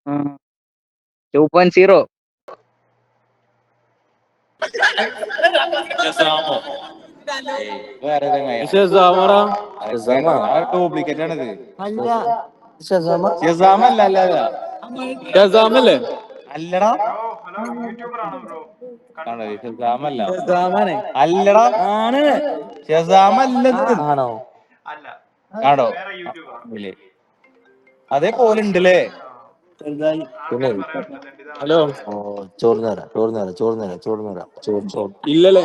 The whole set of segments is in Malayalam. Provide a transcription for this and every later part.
2.0. ഡ്യൂപ്ലിക്കേറ്റ് ആണിത്. അല്ലടാ അല്ലടാ ഷസാമല്ലത് ആണോ? അതേപോലെ ഉണ്ടല്ലേ? ഹലോ ചോറ് ഇല്ലല്ലേ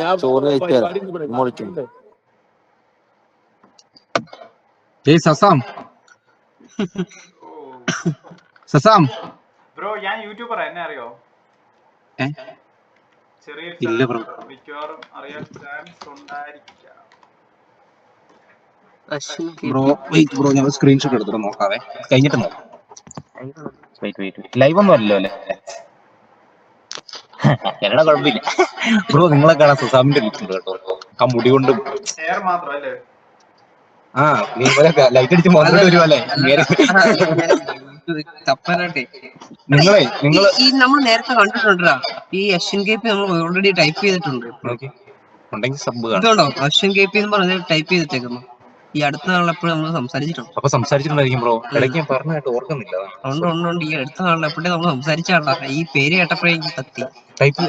സസാം സസാം ബ്രോ ഞാൻ യൂട്യൂബർ എന്നെ അറിയോ? ഇല്ല ബ്രോ. മിക്കവാറും അറിയാൻ ചാൻസ് ഉണ്ടായിരിക്കാം. ബ്രോ വെയിറ്റ് ബ്രോ, ഞാൻ സ്ക്രീൻഷോട്ട് എടുത്തിട്ട് നോക്കാവേ, കഴിഞ്ഞിട്ട് നോക്കാം. ലൈവ് ഒന്നും അല്ലല്ലോ അല്ലേ? എന്നടാ കുഴപ്പമില്ല ബ്രോ. നിങ്ങളെ കാണാൻ സുസാമിന്റെ ലുക്കുണ്ട് കേട്ടോ, ആ മുടി കൊണ്ടും. ഹെയർ മാത്രമല്ലേ? ആ നീ ലൈറ്റ് അടിച്ച് മുകളിലോട്ട് വരുവല്ലേ നിങ്ങള് ഈ നമ്മൾ നേരത്തെ കണ്ടിട്ടുണ്ടാ ഈ ഏഷ്യൻ കേപ്പി നമ്മൾ ഓൾറെഡി ടൈപ്പ് ചെയ്തിട്ടുണ്ട്. ഉണ്ടെങ്കിൽ സബ് ഇതുണ്ടോ ഏഷ്യൻ കേപ്പി എന്ന് പറഞ്ഞ് ടൈപ്പ് ചെയ്തിട്ടേക്കുന്നു. ഈ അടുത്ത നാളിലെപ്പോഴും നമ്മൾ സംസാരിച്ചിട്ടുണ്ട്. അപ്പൊ സംസാരിച്ചിട്ടുണ്ടായിരിക്കും ബ്രോ. ഇടയ്ക്ക് ഞാൻ പറഞ്ഞായിട്ട് ഓർക്കുന്നില്ല. ഉണ്ട്. ഈ അടുത്ത നാളിലെപ്പോഴും നമ്മൾ സംസാരിച്ചാണ്ടാ ഈ പേര് കേട്ടപ്പോഴേ എനിക്ക് കത്തി. ടൈപ്പ്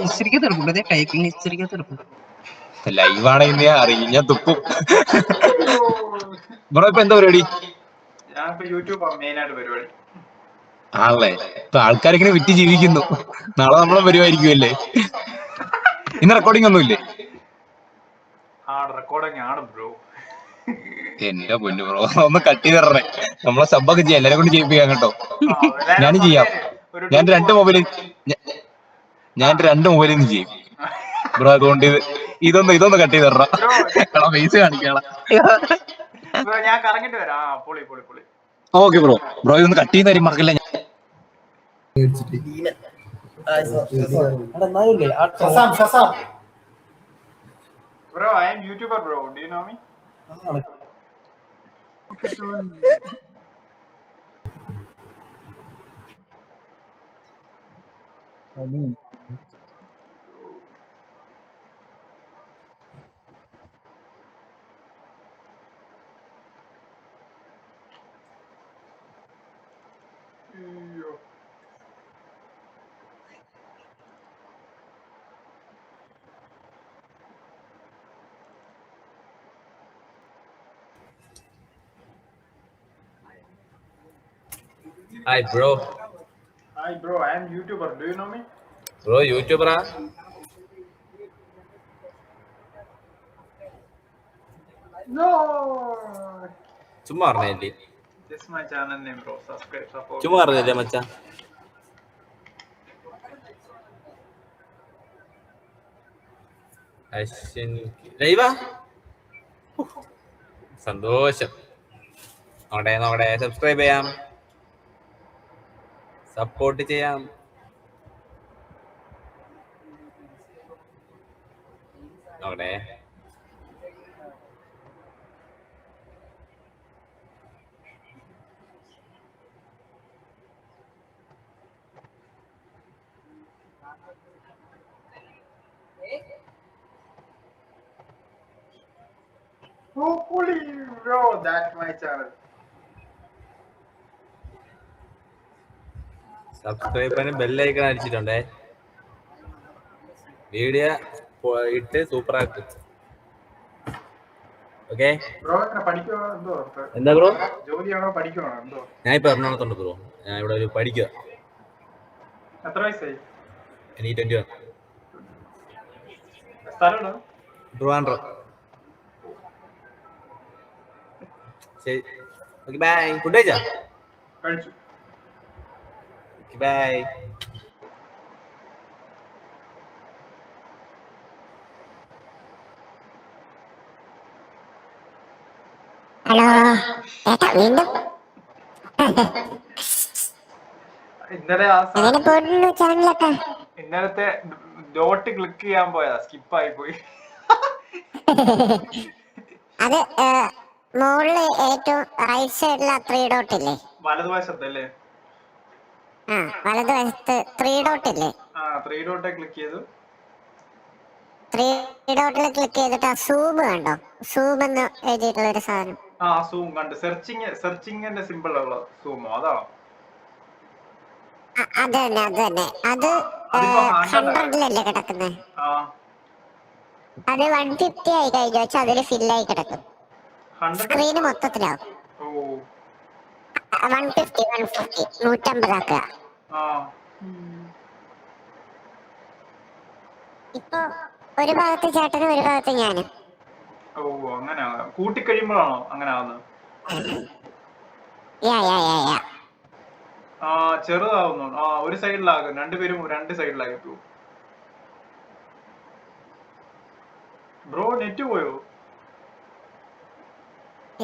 ഹിസ്റ്ററിക്കകത്ത് എടുപ്പുണ്ട്, അതേ ടൈപ്പിംഗ് ഹിസ്റ്ററിക്കകത്ത് എടുപ്പുണ്ട്. ലൈവാണെങ്കിൽ അറിഞ്ഞ തുപ്പും ബ്രോ. ഇപ്പൊ എന്താ പരിപാടി? ഞാനിപ്പോ യൂട്യൂബ് മെയിൻ ആയിട്ട് പരിപാടി. ആണല്ലേ? ഇപ്പൊ ആൾക്കാരിങ്ങനെ വിറ്റ് ജീവിക്കുന്നു. നാളെ നമ്മളെ പരിപാടിക്കുമല്ലേ? ഇന്ന് റെക്കോർഡിംഗ് ഒന്നും ഇല്ലേ? റെക്കോർഡിംഗ് ആണ് ബ്രോ. എന്റെ പൊന്നു ബ്രോ, ഒന്ന് കട്ട് ചെയ്ത് തരണേ. നമ്മളെ സബ്ബൊക്കെ ചെയ്യാം, എല്ലാരെ കൊണ്ട് ചെയ്യിപ്പിക്കാം കേട്ടോ. ഞാനും ചെയ്യാം. ഞാൻ രണ്ട് മൊബൈലിൽ നിന്ന് ചെയ്യും ബ്രോ. അതുകൊണ്ട് ഇതൊന്ന് കട്ട് ചെയ്ത് തരണം. പൈസ കാണിക്കണം. ഞാൻ കറങ്ങിട്ട് വരാം. പൊളി. Okay bro. ബ്രോ ഇതൊന്ന് കട്ട് ചെയ്യുന്ന കാര്യം മറക്കില്ല. Bro, I am YouTuber, bro. Do you know me? Hi bro. Hi bro, I am YouTuber. Do you know me? Bro, YouTuber ah? No. ചുമ്മാ പറഞ്ഞല്ലേ? Just my channel name, bro. Subscribe, support. ചുമ്മാ പറഞ്ഞല്ലേ മച്ചാ? ലൈവാ? സന്തോഷം. നോടെ സബ്സ്ക്രൈബ് ചെയ്യാം, സപ്പോർട്ട് ചെയ്യാം. നോടെ Hopefully, bro, that's my channel. Subscribe ബെല്ലൈക്കൺ അടിച്ചിട്ടുണ്ടേ. വീഡിയോ ഇട്ട് സൂപ്പർ ആക്കും. ഓക്കെ ബ്രോ പഠിക്കുവാ എന്തോ? എന്താ ബ്രോ? ജോലിയാണോ പഠിക്കുവാണോ എന്തോ? ഞാൻ ഇപ്പൊ എറണാകുളത്തുണ്ട് ബ്രോ. ഞാൻ ഇവിടെ ഒരു പഠിക്കുക. എത്ര വയസ്സായി? എനിക്ക് 21. സ്ഥലം ട്രിവാൻഡ്രം. ശരി, ഓക്കെ ബൈ. ഫുഡ് കഴിച്ചാ? കഴിച്ചു. ബൈ. ഹലോ ഏട്ടാ, വീണ്ടും ഇന്നലത്തെ ഡോട്ട് ക്ലിക്ക് ചെയ്യാൻ പോയതാ, സ്കിപ്പായി പോയി. അത് മുകളില് ഏറ്റവും റൈറ്റ് സൈഡിൽ 3 ഡോട്ട് ഇല്ലേ? വലതുവശത്തല്ലേ? ആ വലതുവശത്ത് 3 ഡോട്ട് ഇല്ലേ? ആ 3 ഡോട്ടെ ക്ലിക്ക് ചെയ്തു. 3 ഡോട്ടിൽ ക്ലിക്ക് ചെയ്തിട്ട് ആ സൂം കണ്ടോ? സൂം എന്ന് എഴുതിയിട്ടുള്ള ഒരു സാധനം. ആ സൂം കണ്ട്. സെർച്ചിങ്ങിന്റെ സിമ്പിൾ ഉള്ള സൂമോ അതാണോ? അത് തന്നെ അത് തന്നെ. അത് അതിപ്പോ 100 100-ലല്ലേ കിടക്കുന്നത്? ആ അത് 150 ആയി കഴിഞ്ഞു വെച്ചാൽ അതിൽ ഫില്ലായി കിടക്കും. 100. സ്ക്രീന് മൊത്തത്തിലാവും. ഓ 150 150 ആക്കുക. ആ ഇപ്പൊ ഒരു ഭാഗത്ത് ചേട്ടനും ഒരു ഭാഗത്ത് ഞാനും. ഓ അങ്ങനെ കൂട്ടിക്കഴിയുമ്പോഴാണോ അങ്ങനെ ആവുന്നത്? യാ യാ യാ യാ. ആ ചെറുതാവുന്നു. ആ ഒരു സൈഡിലാകും. രണ്ടുപേരും 2 സൈഡിലായി പോകും. ബ്രോ നെറ്റ് പോയോ?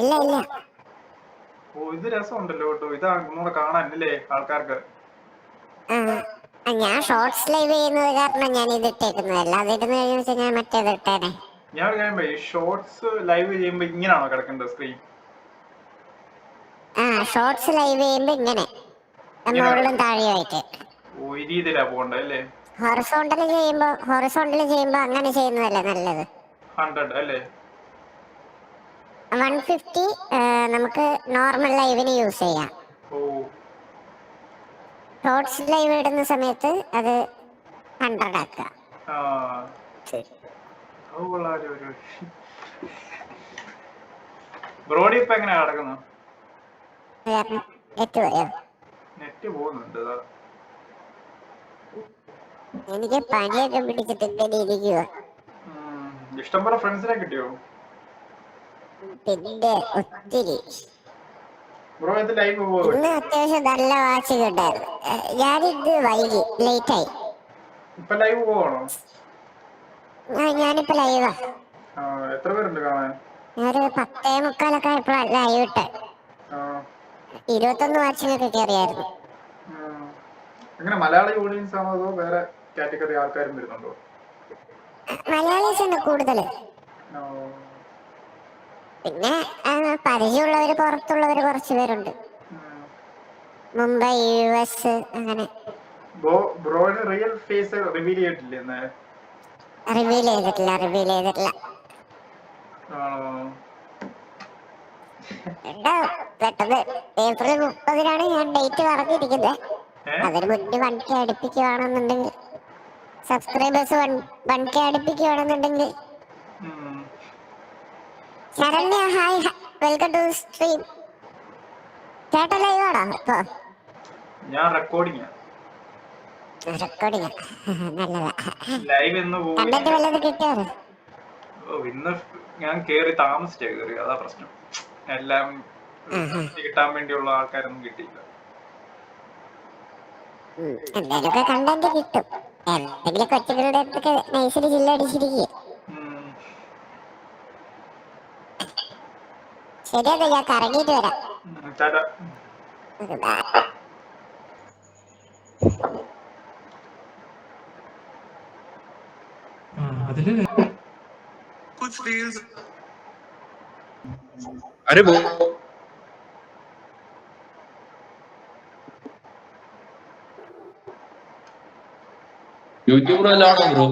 ഇല്ല ഇല്ല. ഓ ഇത് രസമുണ്ടല്ലോ കേട്ടോ. ഇതാ ഒന്നുകൂടെ കാണാനല്ലേ ആൾക്കാർക്ക്. ഞാൻ ഷോർട്സ് ലൈവ് ചെയ്യുന്നത് കാരണം ഞാൻ ഇത് ഇട്ടേക്കുന്നത്. അല്ലാതെ ഇടുന്ന കഴിഞ്ഞ വെച്ചാൽ ഞാൻ മറ്റേത് ഇട്ടേനെ. ഞാൻ കഴിയുമ്പോ ഈ ഷോർട്സ് ലൈവ് ചെയ്യുമ്പോ ഇങ്ങനെയാണോ കിടക്കേണ്ടത് സ്ക്രീൻ? ഷോർട്സ് ലൈവ് ചെയ്യുമ്പോ ഇങ്ങനെ മുകളിലും താഴെയായിട്ട്. ഓ ഈ രീതിയിലാ പോകണ്ടേ അല്ലേ? ഹൊറിസോണ്ടൽ ചെയ്യുമ്പോ അങ്ങനെ ചെയ്യുന്നതല്ലേ നല്ലത്. 100 അല്ലേ? 150 നമുക്ക് നോർമൽ ലൈവിന് യൂസ് ചെയ്യാം. ഓ ഷോർട്സ് ലൈവ് ഇടുന്ന സമയത്ത് അത് 100 ആക്കുക. ആ അത് കൊള്ളാലോ. ഒരു ബ്രോഡി ഇപ്പൊ എങ്ങനെയാ കിടക്കുന്നത്? നെറ്റ് പോയോ? നെറ്റ് പോകുന്നുണ്ട്. എനിക്ക് പനിയൊക്കെ പിടിച്ചിട്ട് ഇങ്ങനെ ഇരിക്കുക. ഇഷ്ടംപോലെ ഫ്രണ്ട്സിനെ കിട്ടിയോ? പിന്നെ ഒത്തിരി. ബ്രോ ഇത് ലൈവ് പോവോ? ഇന്ന് അത്യാവശ്യം നല്ല വാച്ചിങ് ഉണ്ടായിരുന്നു. ഞാനിത് വൈകി ലേറ്റായി. ഇപ്പൊ ലൈവ് പോവാണോ? ഞാനിപ്പോ ലൈവാ. എത്ര പേരുണ്ട് കാണാൻ? ഒരു 10:45 ആയപ്പോഴാണ് ലൈവ് ഇട്ടെ. 21 വാച്ചിങ് ഒക്കെ കയറിയായിരുന്നു. എങ്ങനെ മലയാളി ഓഡിയൻസ് ആണോ അതോ വേറെ കാറ്റഗറി ആൾക്കാരും വരുന്നുണ്ടോ? മലയാളീസ് ഉണ്ട് കൂടുതല്. പിന്നെ പരിചയമുള്ളവര് പുറത്തുള്ളവര് കുറച്ച് പേരുണ്ട്. മുംബൈ, US അങ്ങനെ. ബ്രോയുടെ റിയൽ ഫേസ് റിവീൽ ചെയ്തിട്ടില്ലേ? റിവീൽ ചെയ്തിട്ടില്ല. പെട്ടെന്ന് April 30-നാണ് ഞാൻ ഡേറ്റ് പറഞ്ഞിരിക്കുന്നത്. അതിന് മുന്നേ 1K അടുപ്പിക്കുകയാണെന്നുണ്ടെങ്കിൽ, സബ്സ്ക്രൈബേഴ്സ് 1K അടുപ്പിക്കുകയാണെന്നുണ്ടെങ്കിൽ. Saranya hi, welcome to stream. ചേട്ടൻ ലൈവാണോ ഇപ്പൊ? ഞാൻ റെക്കോർഡിംഗ് നല്ലതാ. ലൈവ് എന്ന് കണ്ടന്റ് വല്ലത് കിട്ടിയോ? ഇന്ന് ഞാൻ കേറി താമസിച്ചാ കേറി. അതാ പ്രശ്നം. എല്ലാം കിട്ടാൻ വേണ്ടിയുള്ള ആൾക്കാരൊന്നും കിട്ടിയില്ല. എന്തായാലൊക്കെ കണ്ടന്റ് കിട്ടും. എന്തെങ്കിലും കൊച്ചുകളുടെ അടുത്തൊക്കെ നൈസിൽ ചില്ലടിച്ചിരിക്കുക. ശരിയാ, ഞാൻ കറങ്ങിയിട്ട് വരാം. अरे वो യൂട്യൂബിലാണോ ബ്രോ?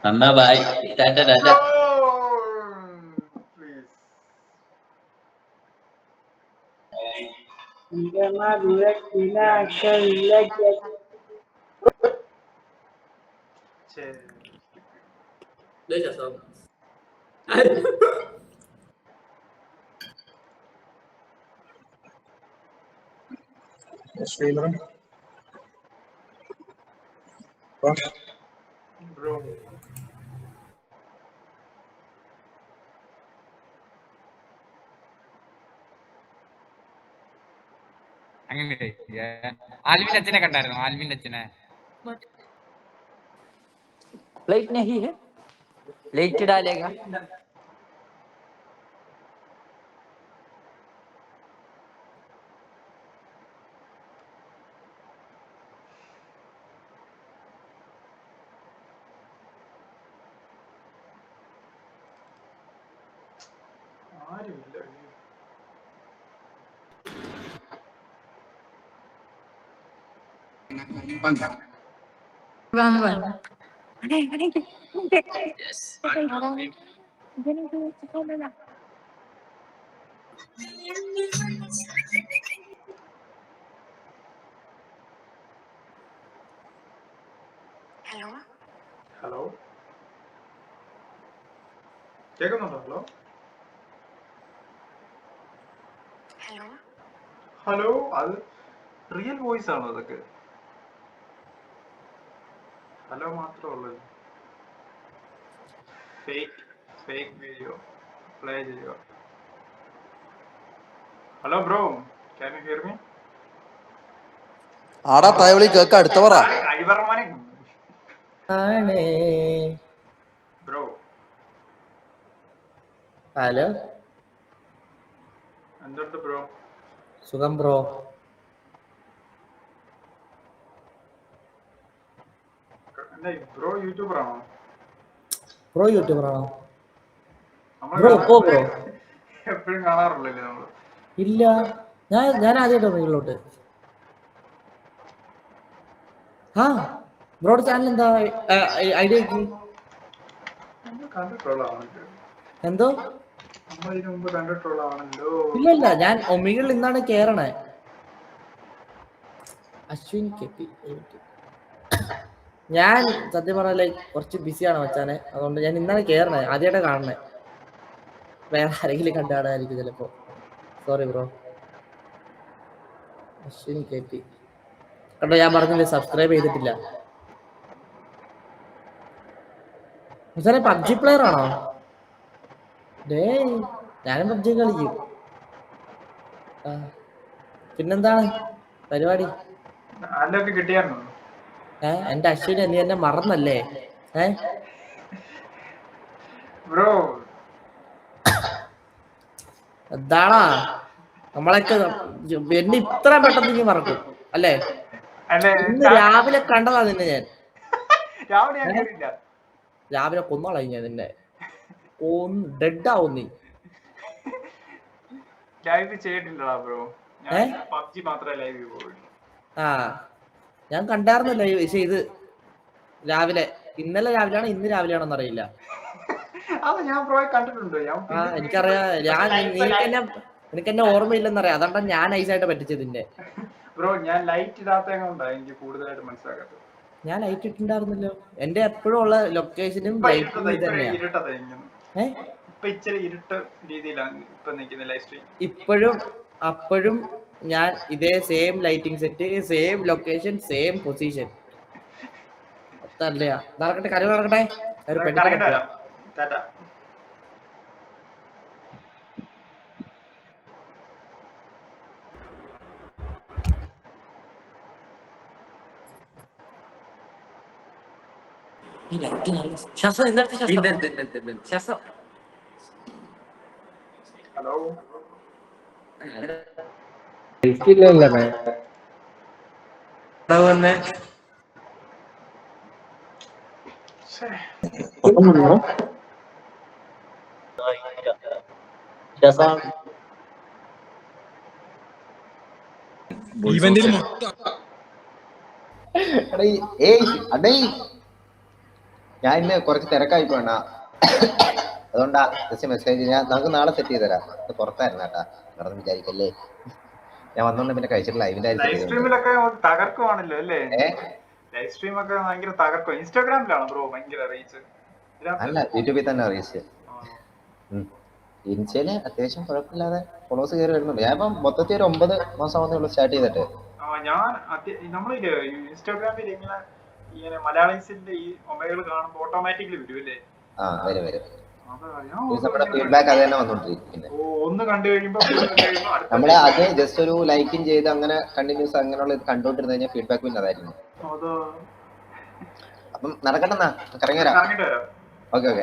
അന്നാ ബൈ, ടാറ്റ ടാറ്റ. ബ്രോ അങ്ങനെ ആൽവിന്റെ അച്ഛനെ കണ്ടായിരുന്നു? ആൽവിന്റെ അച്ഛനെ प्लेट नहीं है, प्लेट डालेगा. ആരുമില്ല. ഹലോ കേൾക്കുന്നുണ്ടോ? ഹലോ അത് റിയൽ വോയിസ് ആണോ അതൊക്കെ? ഹലോ മാത്രമേ ഉള്ളൂ. ഫേക്ക് വീഡിയോ പ്ലേ ചെയ്യുക. Hello bro, can you here me? ആടാ തായവിളി കേക്ക അടുത്ത പറ. ബ്രോ ഹലോ, എന്തുണ്ട് ബ്രോ? സുഖം ബ്രോ. ബ്രോ യൂട്യൂബർ ആണോ? ബ്രോ യൂട്യൂബർ ആണോ? ബ്രോ എപ്പോഴും കാണാറുള്ളല്ലേ നമ്മള്? ഇല്ല, ഞാൻ ആദ്യമായിട്ടോ നിങ്ങളോട്ട്. ആ ബ്രോയുടെ ചാനൽ എന്താ ഐഡിയ? കണ്ടിട്ടുള്ളതാണല്ലോ. എന്തോ? നമ്മൾ ഇതിനു മുമ്പ് കണ്ടിട്ടുള്ളതാണല്ലോ. ഇല്ല, ഞാൻ ഒമികളിൽ നിന്നാണ് കേറണേ. അശ്വിൻ കെപ്പി. ഞാൻ സത്യം പറഞ്ഞാൽ കുറച്ച് ബിസിയാണ് മച്ചാനെ, അതുകൊണ്ട് ഞാൻ ഇന്നാണ് കേറണേ, ആദ്യമായിട്ട് കാണണേ. വേറെ ആരെങ്കിലും കണ്ടാടായിരിക്കും ചിലപ്പോ. Sorry bro. അശ്വിൻ കെപ്പി കണ്ടോ, ഞാൻ പറഞ്ഞില്ലേ സബ്സ്ക്രൈബ് ചെയ്തിട്ടില്ല. മച്ചാനെ പബ്ജി പ്ലെയർ ആണോ? ഡേ ഞാനും പബ്ജി കളിക്കും. പിന്നെന്താണ് പരിപാടി? ആരിലൊക്കെ കിട്ടിയായിരുന്നോ? എന്റെ അശ്വിനെ നീ എന്നെ മറന്നല്ലേ? ബ്രോ എന്താണാ നമ്മളൊക്കെ എന്നെ ഇത്ര പെട്ടെന്ന് നീ മറക്കും അല്ലേ? ഇന്ന് രാവിലെ കണ്ടതാ നിന്നെ ഞാൻ. രാവിലെ കൊന്നോളാം ഞാൻ നിന്നെ. ഡെഡ് ആവും നീ. ലൈവ് ചെയ്തിട്ടില്ലടാ ബ്രോ. പബ്ജി മാത്രമേ ലൈവ് പോയുള്ളൂ. ഞാൻ കണ്ടായിരുന്നു ലൈവ്. പക്ഷെ ഇത് രാവിലെ, ഇന്നലെ രാവിലെയാണോ ഇന്ന് രാവിലെയാണോന്ന് അറിയില്ല. ഞാൻ ബ്രോയെ കണ്ടിട്ടുണ്ട്. എനിക്കറിയാം. എനിക്കെന്നെ ഓർമ്മയില്ലെന്നറിയാം. അതുകൊണ്ടാണ് ഞാൻ നൈസായിട്ട് പറ്റിച്ചത് നിന്നെ. ബ്രോ ഞാൻ ലൈറ്റ് ഇടാത്തതുകൊണ്ടാ എനിക്ക് കൂടുതലായിട്ട് മനസ്സിലാക്കാത്തത്. ഞാൻ ലൈറ്റ് ഇട്ടുണ്ടായിരുന്നല്ലോ. എന്റെ എപ്പോഴും ഉള്ള ലൊക്കേഷനും ലൈറ്റും ഇത് തന്നെയാ. ഇപ്പോഴും അപ്പോഴും ഞാൻ ഇതേ same lighting set, same location, same position. അല്ലയാ നടക്കട്ടെ, കരു നടക്കട്ടെ. ഹലോ ഞാൻ ഇന്ന് കുറച്ച് തിരക്കായി പോണ, അതുകൊണ്ടാ ജസ്റ്റ് മെസ്സേജ്. നമുക്ക് നാളെ സെറ്റ് ചെയ്ത് തരാം. പുറത്തായിരുന്നു കേട്ടാ, നടന്ന് വിചാരിക്കല്ലേ. ഞാൻ വന്നോണ്ട് പിന്നെ കഴിച്ചിട്ട് ലൈവിന്റെ തകർക്കുവാണല്ലോ അല്ലേ? ലൈവ് സ്ട്രീം ഒക്കെ ഭയങ്കര തകർക്കും. ഇൻസ്റ്റാഗ്രാമിലാണോ ബ്രോ ഭയങ്കര റീച്ച്? അല്ല, യൂട്യൂബിൽ തന്നെ റീച്ച്. ഇൻസ്റ്റയില് അത്യാവശ്യം കുഴപ്പമില്ലാതെ ഫോളോവേഴ്സ് കയറി വരുന്നുണ്ട്. ഞാൻ ഇപ്പം മൊത്തത്തിൽ ഒരു 9 മാസം ആവുന്നേ സ്റ്റാർട്ട് ചെയ്തിട്ട്. നമ്മളില്ലേ ഇൻസ്റ്റാഗ്രാമിൽ ഇങ്ങനെ മലയാളീസിന്റെ ഈ ഒമേകൾ കാണുമ്പോ ഓട്ടോമാറ്റിക്കലി വരും അല്ലേ? വരും. നമ്മുടെ ഫീഡ്ബാക്ക് അത് തന്നെ വന്നോണ്ടിരിക്കുന്നത്. ഒന്ന് കണ്ടു കഴിയുമ്പോ നമ്മള് അത് ജസ്റ്റ് ഒരു ലൈക്കും ചെയ്ത് അങ്ങനെ കണ്ടിന്യൂസ് അങ്ങനെയുള്ള ഇത് കണ്ടോണ്ടിരുന്നു കഴിഞ്ഞാൽ ഫീഡ്ബാക്ക് പിന്നെ അതായിരുന്നു. അപ്പം നടക്കട്ടെന്നാ, കറങ്ങി വരാം. ഓക്കെ.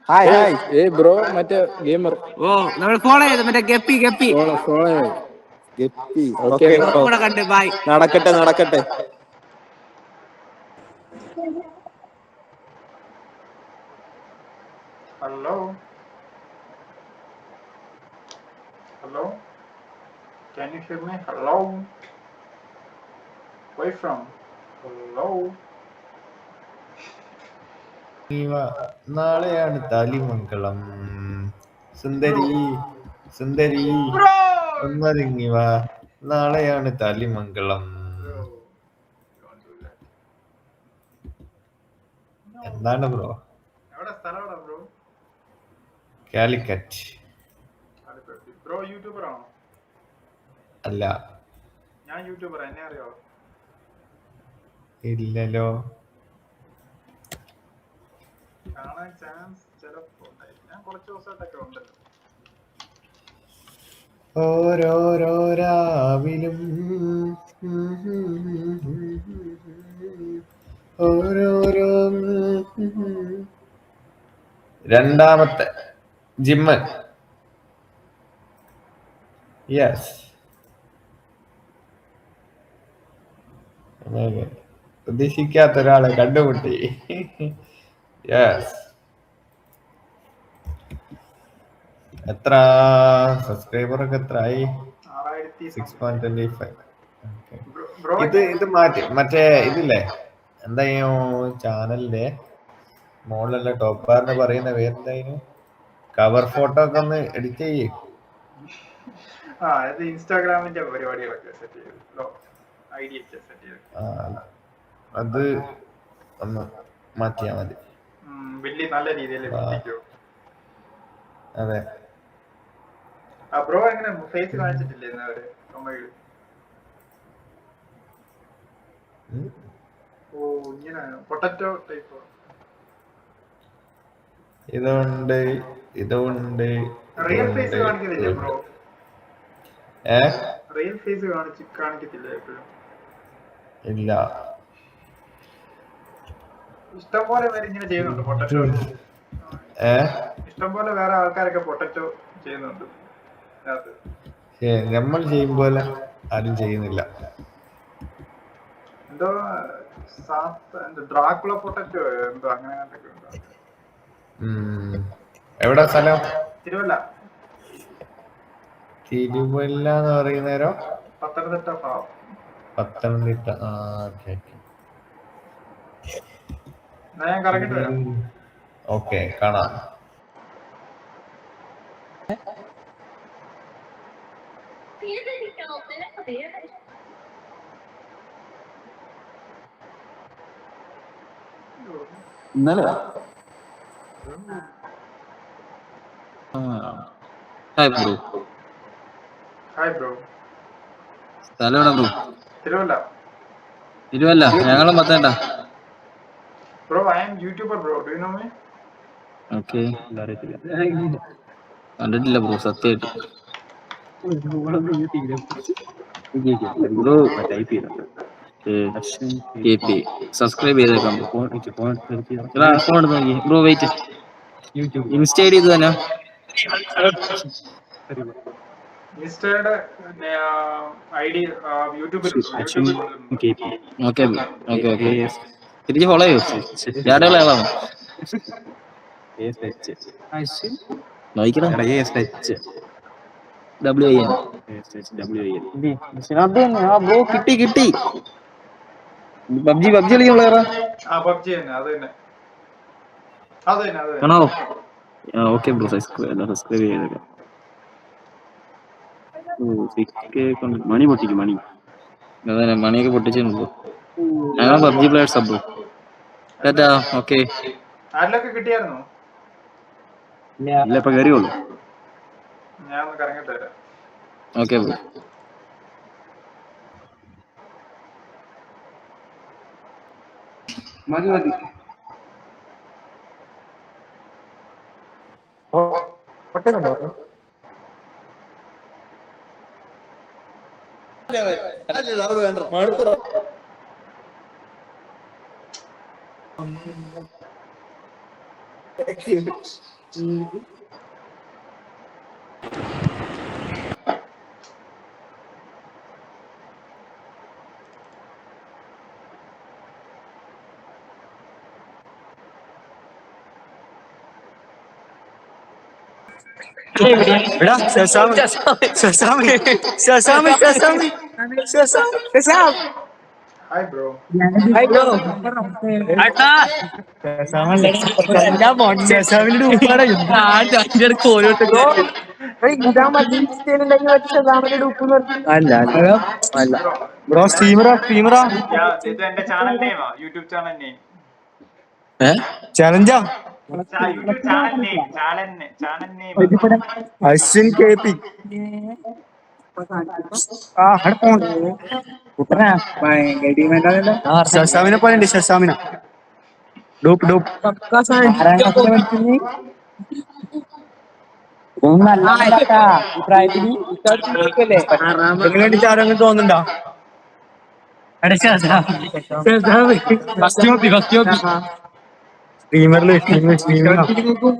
ഹായ് ബ്രോ, മറ്റേ ഗെയിമർ. നമ്മൾ ഫോളോ ചെയ്ത് മറ്റേ guppy follow guppy. Okay okay bro കൂടെ കണ്ട് ബൈ. നടക്കട്ടെ നടക്കട്ടെ. Hello hello, can you hear me? Hello, where from? Hello. നാളെയാണ് താലിമംഗളം. സുന്ദരി സുന്ദരി Bro, ഒന്നൊരുങ്ങി വാ, നാളെയാണ് താലിമംഗളം. don't do that. എന്താണ് ബ്രോ? എവിടെ സ്ഥലം എവിടെ ബ്രോ? കാലിക്കറ്റ്. ബ്രോ യൂട്യൂബർ ആണോ? അല്ല. ഞാൻ യൂട്യൂബർ, എന്നെ അറിയോ? ഇല്ലല്ലോ. കാണാൻ ചാൻസ് ചിലപ്പോ ഉണ്ടായിരിക്കും. ഞാൻ കുറച്ച് ദിവസമായിട്ടൊക്കെ ഉണ്ടല്ലോ. ഓരോരോ രാവിലും ഓരോരോ രണ്ടാമത്തെ ജിമ്മൻ. യെസ്, പ്രതീക്ഷിക്കാത്ത ഒരാളെ കണ്ടുമുട്ടി. യെസ്. എത്ര സബ്സ്ക്രൈബറൊക്കെ എത്രയായി? 6.25. ഇത് മാറ്റി മറ്റേ ഇതില്ലേ, എന്തായാലും ചാനലിന്റെ മോളിലുള്ള ടോപ്പ് ബാറിന് പറയുന്ന പേരെന്തായാലും കവർ ഫോട്ടോ ഒക്കെ ഒന്ന് എഡിറ്റ് ചെയ്യേ. ഇത് ഇൻസ്റ്റാഗ്രാമിന്റെ പരിപാടികളൊക്കെ സെറ്റ് ചെയ്തു, ഐഡി ഒക്കെ സെറ്റ് ചെയ്തു. അത് ഒന്ന് മാറ്റിയാ മതി. വലിയ നല്ല രീതിയിൽ അതെ. ബ്രോ എങ്ങനെ ഫേസ് കാണിച്ചിട്ടില്ലേ ഇന്നവരെ? ഓ ഇങ്ങനെ പൊട്ടറ്റോ ടൈപ്പ്. ഇതുണ്ട് ഇതുണ്ട്. റിയൽ ഫേസ് കാണിക്കുന്നില്ലേ ബ്രോ? റിയൽ ഫേസ് കാണിക്കത്തില്ലേ എപ്പോഴും? ഇല്ല. ഇഷ്ടംപോലെ പേര് ഇങ്ങനെ ചെയ്യുന്നുണ്ട് പൊട്ടറ്റോ. ഇഷ്ടംപോലെ വേറെ ആൾക്കാരൊക്കെ പൊട്ടറ്റോ ചെയ്യുന്നുണ്ട്. നമ്മൾ ചെയ്യുമ്പോലെ ആരും ചെയ്യുന്നില്ല. എന്തോ ഡ്രാക്കുള പൊട്ടറ്റോ എന്തോ അങ്ങനെ ഉണ്ടോ? എവിടെ സ്ഥലം? തിരുവല്ല. തിരുവല്ല എന്ന് പറയുന്നേരോ? പത്തനംതിട്ട. പത്തനംതിട്ട. ഞാൻ കറങ്ങിട്ട് വരാം. ഓക്കെ, കാണാം. ഇന്നലെ ഹായ് ബ്രോ. Hi bro. സ്ഥലം എവിടെ ബ്രോ? തിരുവല്ല. തിരുവല്ല. ഞങ്ങളും പത്തേണ്ട. Bro I am YouTuber bro, do you know me? Okay, കണ്ടിട്ടില്ല ബ്രോ സത്യമായിട്ട്. ബ്രോ സബ്സ്ക്രൈബ് ചെയ്തേക്കാം ബ്രോ. ഫോൺ എടുത്ത് നോക്കി bro. Wait, insta I D ഇത് തന്നെ. ഇൻസ്റ്റയുടെ ഐഡി യൂട്യൂബിൽ. Okay okay okay. തിരിച്ച് ഫോളോ ചെയ്യൂ. ജാടകളെ ആളാണോ നോക്കണം? ബ്രോ കിട്ടി കിട്ടി. പബ്ജി കളിക്കുമ്പോൾ ആണോ? ഓക്കെ ബ്രോ, സബ്സ്ക്രൈബ് ചെയ്തേക്കാം. മണി പൊട്ടിക്കും. അതെ, മണിയൊക്കെ പൊട്ടിച്ചിട്ടുണ്ട്. ഞങ്ങൾ പബ്ജി പ്ലേയേഴ്സ് ബ്രോ. ഓക്കെ. ആരിലൊക്കെ കിട്ടിയായിരുന്നോ? ഇല്ല, ഇപ്പൊ കയറിയുള്ളൂ. ഞാൻ ഒന്ന് കറങ്ങിട്ട് വരാം. Okay bro. മതി. Hi bro. ബ്രോ ബ്രോ സ്റ്റീമറാ ഇത് എന്റെ ചാനൽ നെയിമാ, യൂട്യൂബ് ചാനൽ നെയിം. ചലഞ്ചാ YouTube channel name. Ashwin KP ശശാമിനെ പോലെ ഉണ്ട്. ശശാമിന ഡൂപ്പ് ആരെങ്കിലും തോന്നുന്നുണ്ടോ?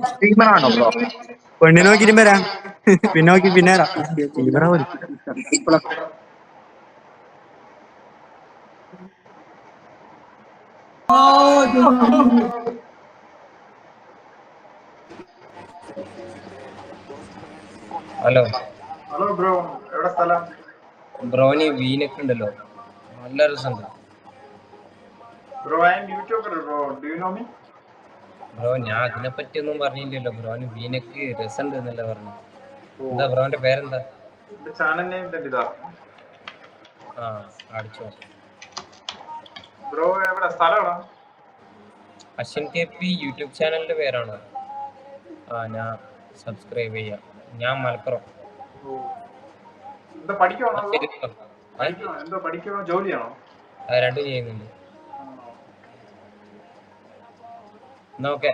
സ്ട്രീമറാണോ ബ്രോ? പെണ്ണിനെ നോക്കിട്ടും വരാം, പിന്നെ നോക്കി പിന്നെ സ്ട്രീമറാ പോലും. ഹലോ ഹലോ ബ്രോ, എവിടെ സ്ഥലം? ബ്രോന് വീനൊക്കെ ഉണ്ടല്ലോ, നല്ല രസമുണ്ട് bro. I M YouTuber bro, do you know me? Bro. ഞാൻ അതിനെ പറ്റിയൊന്നും പറഞ്ഞില്ലല്ലോ. ബ്രോന് വീനക്ക് രസമുണ്ട് എന്നല്ലേ പറഞ്ഞു. എന്താ ബ്രോന്റെ പേരെന്താ? എന്റെ ചാനൽ നെയിം തന്നെ ഇതാ. ആ അടിച്ചോ. ബ്രോ എവിടെ സ്ഥലം എവിടെ? അശ്വിൻ KP യൂട്യൂബ് ചാനലിന്റെ പേരാണോ? ഞാൻ സബ്സ്ക്രൈബ് ചെയ്യാം. ഞാൻ മലപ്പുറം. എന്താ പഠിക്കുവാണോ? എന്തോ പഠിക്കുവാണോ, ജോലിയാണോ? രണ്ടും ചെയ്യുന്നുണ്ട്. എന്നാ ഓക്കെ.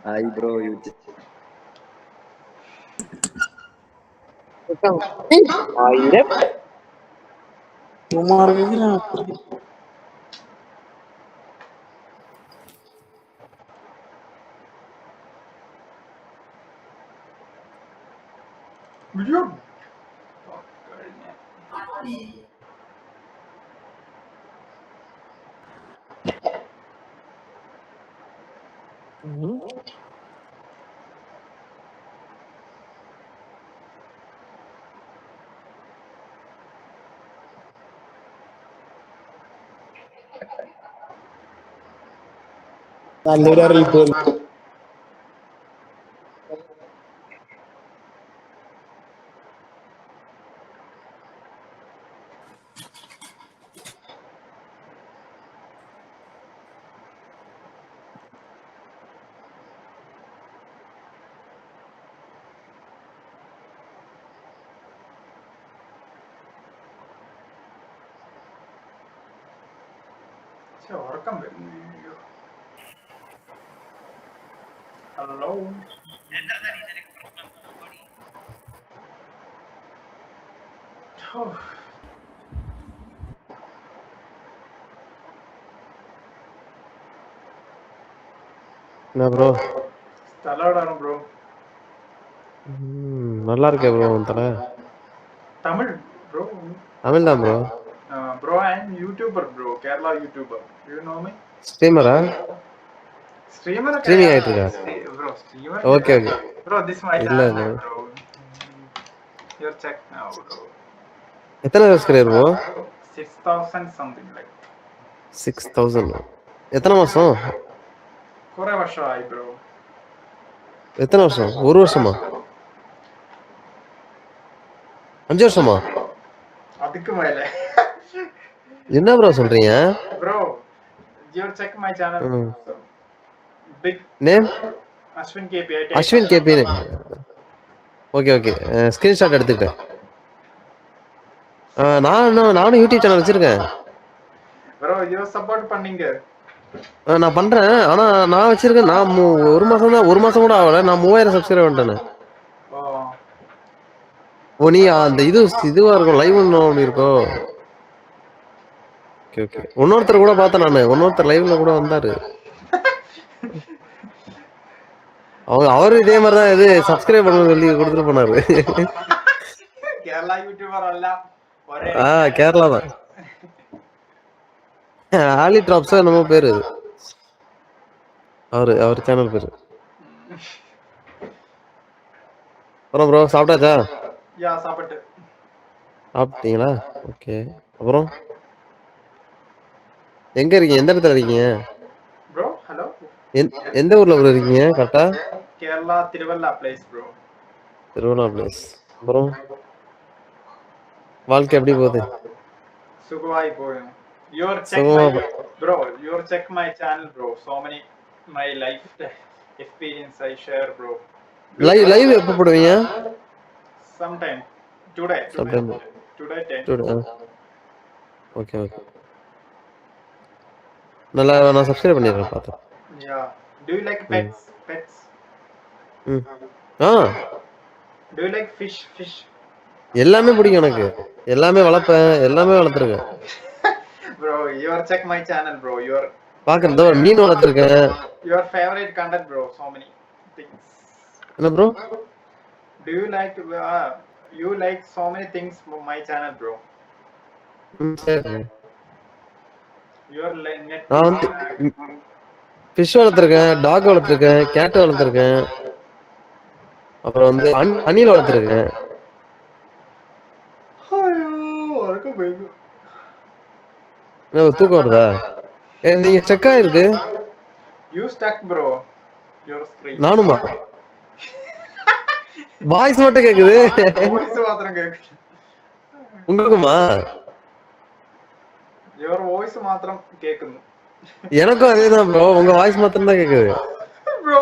Hi bro YouTube. നല്ലൊരു അറിയിപ്പ്. ഉറക്കം വരുന്നു. ഹലോ ப்ரோ സ്ഥലം എവിടെയാണ് ബ്രോ? நல்லா இருக்கே ப்ரோ. தல തമിഴ് ബ്രോ. தமிழ் தான் bro. Bro I M YouTuber bro, Kerala YouTuber. Do you know me? ஸ்ட்ரீமரா? സ്ട്രീമർ ഒക്കെ ஸ்ட்ரீமிங் ஆயிட்டு இருக்கா? Bro. Streamer okay okay. Bro. This my இல்ல channel bro. Your check now bro. எத்தனை சப்ஸ்கிரைபர் ப்ரோ? 6000 something like. 6000. எத்தனை மாசம்? കുറെ വർഷമായി ബ്രോ. எத்தனை வருஷம்? ஒரு வருஷமா? 5 வருஷமா? அதுக்கு மேல. என்ன ப்ரோ சொல்றீங்க? Bro your check my channel. Big name? Ashwin KP. Ashwin கேபின்னு. Okay okay. ஸ்கிரீன்ஷாட் எடுத்துக்கிட்டேன். நானும் யூடியூப் சேனல் வச்சிருக்கேன். ப்ரோ யூ சப்போர்ட் பண்ணீங்க. நான் பண்றேன். ஆனா நான் வச்சிருக்கேன். நான் ஒரு மாசம் கூட ஆகல. நான் 3000 சப்ஸ்கிரைபர் பண்ணிட்டேன். ஓ நீ அந்த இதுவா இருக்கும், லைவ் ஒன்று இருக்கோ. Okay okay. இன்னொருத்தர் கூட பார்த்தேன் நான். இன்னொருத்தர் லைவ்ல கூட வந்தாரு. அவரு இதே மாதிரி தான் இது சப்ஸ்கிரைப் பண்ண சொல்லி கொடுத்துட்டு போனாரு. കേരള യൂട്യൂബർ അല്ല. கேரளா தான். ஆலி டிராப்ஸ் நம்ம பேரு. அவர் சேனல் பேரு. அப்புறம் ப்ரோ சாப்பிட்டாச்சா? யா சாப்பிட்டு. சாப்பிட்டீங்களா? ஓகே. அப்புறம் எங்க இருக்கீங்க? எந்த இடத்துல இருக்கீங்க? Bro hello. எந்த ஊர்ல ப்ரோ இருக்கீங்க கரெக்டா? Kerala Thiruvalla place bro. திருவண்ணா பிளேஸ். அப்புறம் வாழ்க்கை எப்படி போகுது? சுகமாய் போகும். Your check சுகமா my bro. Your check my channel bro. So many my life experience I share bro. Live எப்போ போடுவீங்க? Sometime. Today. Sometime. Today 10. Today. Okay okay. நல்லா நான் சப்ஸ்கிரைப் பண்ணிடுறேன் பார்த்தேன். Yeah. Do you like pets? Pets. Do you like fish? எல்லாமே பிடிக்கும் எனக்கு. எல்லாமே வளர்ப்பேன். எல்லாமே வளர்த்துருக்கேன். Bro, you check my channel bro. பாக்குறேன் மீன் வளர்த்துருக்கேன். Your favorite content bro. So many things. என்ன bro? Do you like so many things from my channel bro? சரி. Your net. நான் வந்து ஃபிஷ் வளர்த்துருக்கேன், டாக் வளர்த்துருக்கேன், கேட் வளர்த்துருக்கேன், அப்புறம் வந்து அணில் வளர்த்துருக்கேன். தூக்கம் வருதா? நீங்க ஸ்டக் ஆயிருக்கு. You stuck bro. Your screen. நானுமா? வாய்ஸ் மட்டும் கேக்குது. Voice மாத்திரம் கேக்குது. உங்களுக்குமா? Your voice மாத்திரம் கேக்குது. எனக்கும் அதேதான் ப்ரோ. உங்க வாய்ஸ் மாத்திரம் தான் கேக்குது. Bro.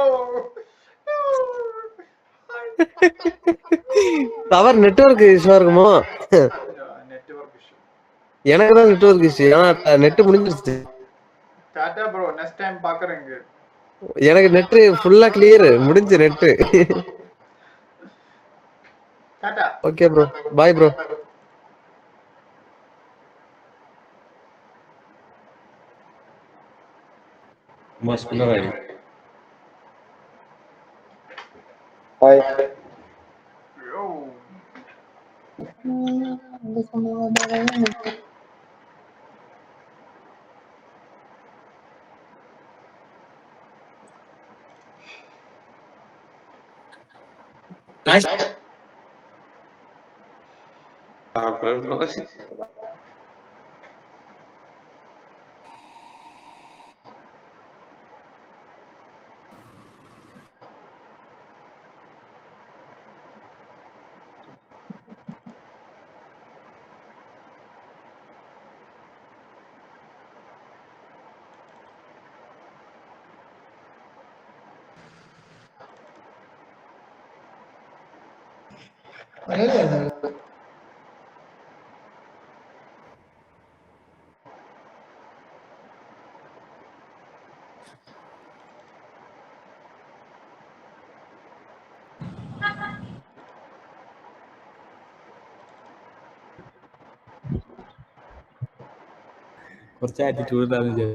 டவர் நெட்வொர்க் இஷ்யூ இருக்குமோ? Network issue. எனக்கு தான் நெட்வொர்க் இஷ்யூ. ஏன்னா நெட் முடிஞ்சிருச்சு. டாடா ப்ரோ. நெக்ஸ்ட் டைம் பாக்குறேங்க. எனக்கு நெட் ஃபுல்லா கிளியர் முடிஞ்சு நெட். டாடா. Okay bro. Bye bro. മസ്കുലറായി. ഹായ്. യോ. കുറച്ച് ആറ്റിറ്റ്യൂഡ് ഉണ്ടായിരുന്നു.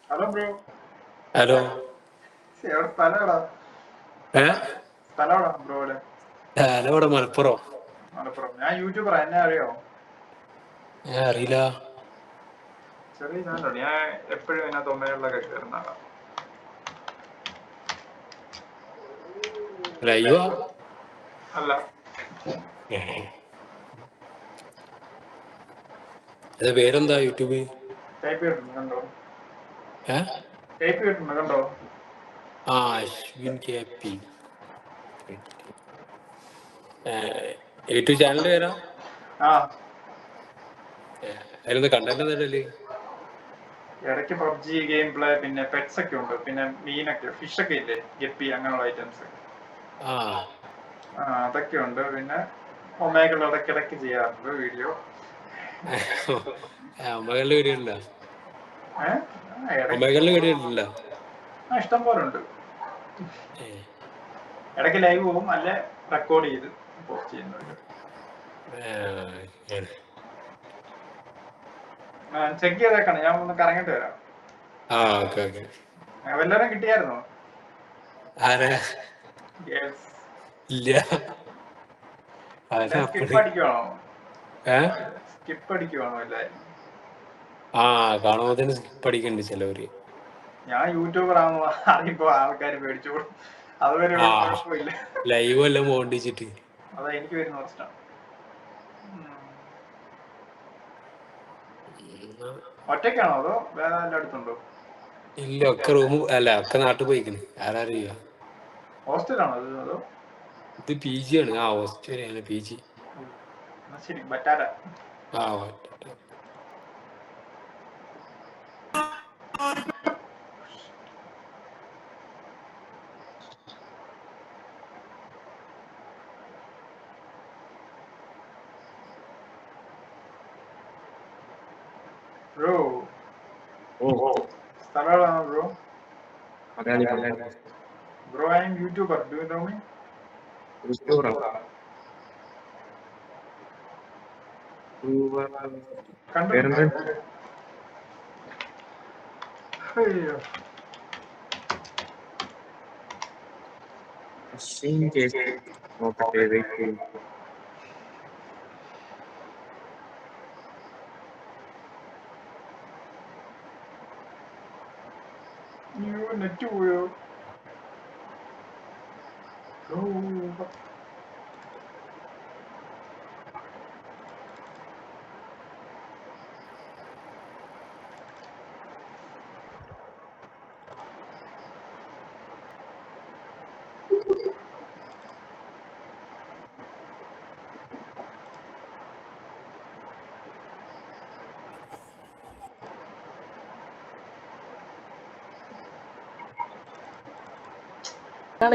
Hello bro. ഹലോ. സ്ഥലം ബ്രോയുടെ? ഞാനിവിടെ മലപ്പുറം. ഞാൻ യൂട്യൂബറാ. എന്നെ അറിയോ? അറിയില്ല. ചെറിയ ചാനലുണ്ട്. ഞാൻ എപ്പോഴും അതിനകത്ത് ഒന്നേകളിലൊക്കെ കയറുന്ന ആളാ. ലൈവാ? അല്ല. അത് പേരെന്താ യൂട്യൂബ്? ടൈപ്പ് ചെയ്തിട്ടുണ്ട് കണ്ടോ? കണ്ടോ? അശ്വിൻ KP. യൂട്യൂബ് ചാനലിന്റെ പേരാ? അതിലൊന്ന് കണ്ടന്റ് എന്താ? ഇടയ്ക്ക് പബ്ജി ഗെയിം പ്ലേ, പിന്നെ പെറ്റ്സ് ഒക്കെ ഉണ്ട്, പിന്നെ മീനൊക്കെ, ഫിഷ് ഒക്കെ ഇല്ലേ, ഗപ്പി അങ്ങനെയുള്ള ഐറ്റംസ് അതൊക്കെ ഉണ്ട്. പിന്നെ ഒമേകൾ ഇടയ്ക്കിടയ്ക്ക് ചെയ്യാറുണ്ട് വീഡിയോ. ഇഷ്ടം പോലെ ഉണ്ട്. ഇടയ്ക്ക് ലൈവ് പോകും, അല്ലെ റെക്കോർഡ് ചെയ്ത് പോസ്റ്റ് ചെയ്യുന്നുണ്ട്. ചെക്ക് ചെയ്തേക്കണം. ഞാൻ ഒന്ന് കറങ്ങിട്ട് വരാം. വല്ലവരും കിട്ടിയായിരുന്നോ? ഇല്ല. സ്കിപ്പ് അടിക്കുവാണോ? സ്കിപ്പ് അടിക്കുവാണോ എല്ലാരും? കാണുമ്പോ തന്നെ സ്കിപ്പ് അടിക്കണ്ട് ചിലവര്. ഞാൻ യൂട്യൂബർ ആണെന്ന് അറിയുമ്പോ ആൾക്കാർ പേടിച്ചോളും. അതുവരെ ഒരു കുഴപ്പമില്ല. ലൈവ് എല്ലാം പോകണ്ടിച്ചിട്ട്. അതാ എനിക്ക് വരുന്ന പ്രശ്നം. ഒറ്റയ്ക്കാണോ അതോ വേറെ ആരുടെ അടുത്തുണ്ടോ? ഇല്ല, ഒക്കെ ഒക്കെ നാട്ടിൽ പോയിക്കണ്. ആരറിയ? ഹോസ്റ്റലാണോ അത് അതോ? ഇത് PG ആണ്. ഹോസ്റ്റലാണ് PG. ശരി, ബറ്റാര. ബ്രോ സ്ഥലമാണോ bro? Bro I M YouTuber. Do you know me? അയ്യോ, നെറ്റ് പോയോ?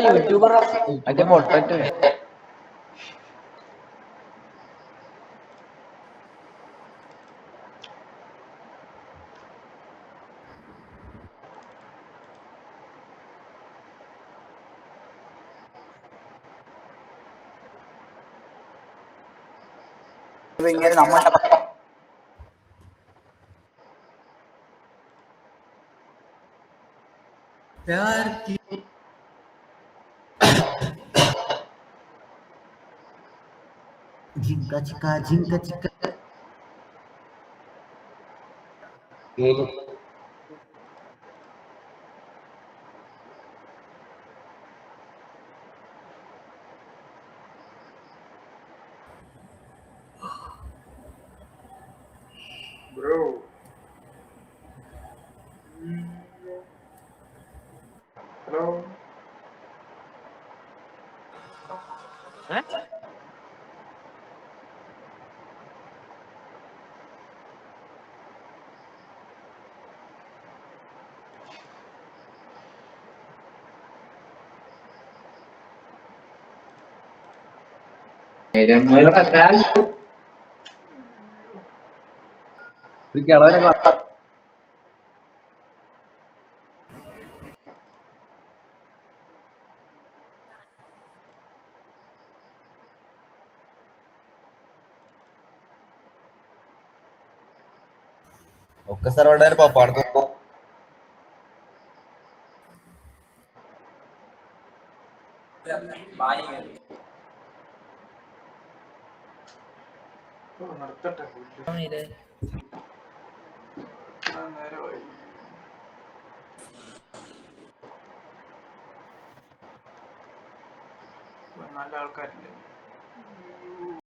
യൂട്യൂബർ മറ്റേ പൊട്ടറ്റ്. ഇങ്ങനെ നമ്മളുടെ ജിങ്ക ചിക്ക ജിങ്ക ചിക്ക ബ്രോ ഹലോ. ഒക്കെ സർവ്വ പോപ്പാണ്. നിർത്തട്ടെ. നേരമായി. നല്ല ആൾക്കാരില്ലേ?